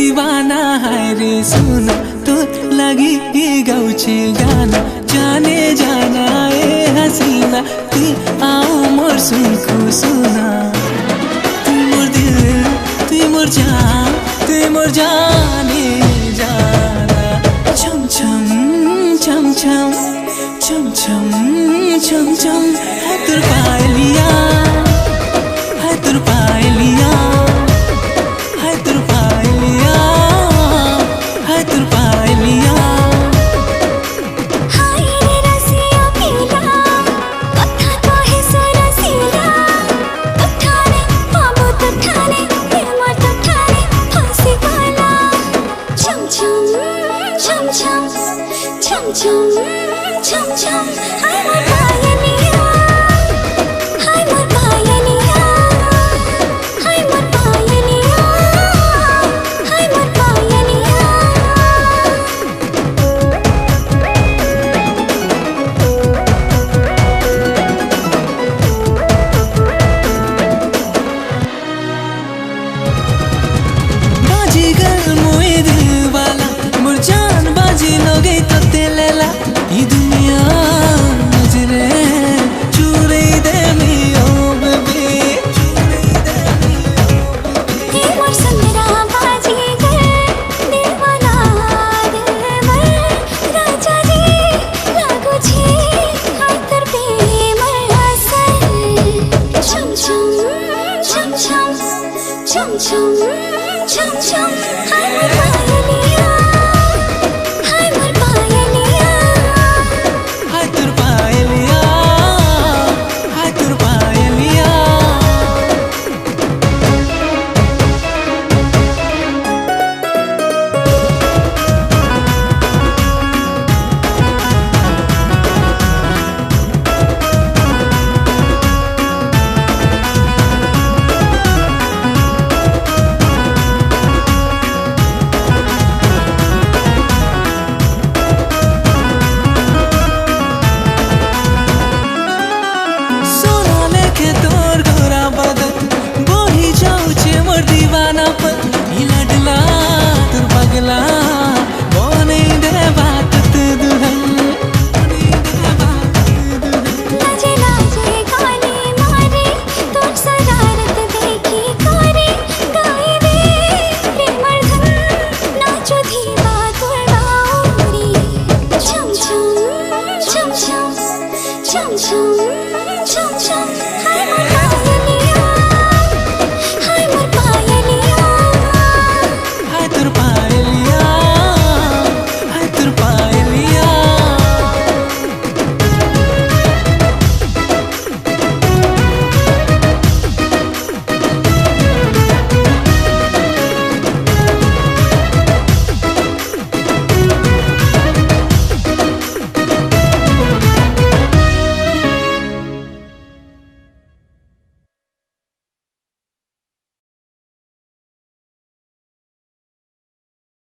दिवाना हाय रे सुना तोर लागि गाउँछे गाना जाने जाना ए हसीना ती आओ मोर सुनको सुना ती मोर दिल ती मोर जाने जाना छम छम छम छम छम छम छम छम है तोर पायलिया है तोर पायलिया है तोर पायलिया है तोर पायलिया Chum chum chum, I'm a pioneer. I'm a pioneer. I'm a pioneer. I'm a pioneer. बाजीगर मोए दिल वाला मोर जान बाजी लोगे तो तेलेला ये दुनिया नजरे चूरे दे मी ओ बेबी हे मोर सुंदरा बाजीगर दीवाना दिलवर राजा जी लागू छे हाय तोर प्रेम असर छम छम छम छम छम छम छम छम हाय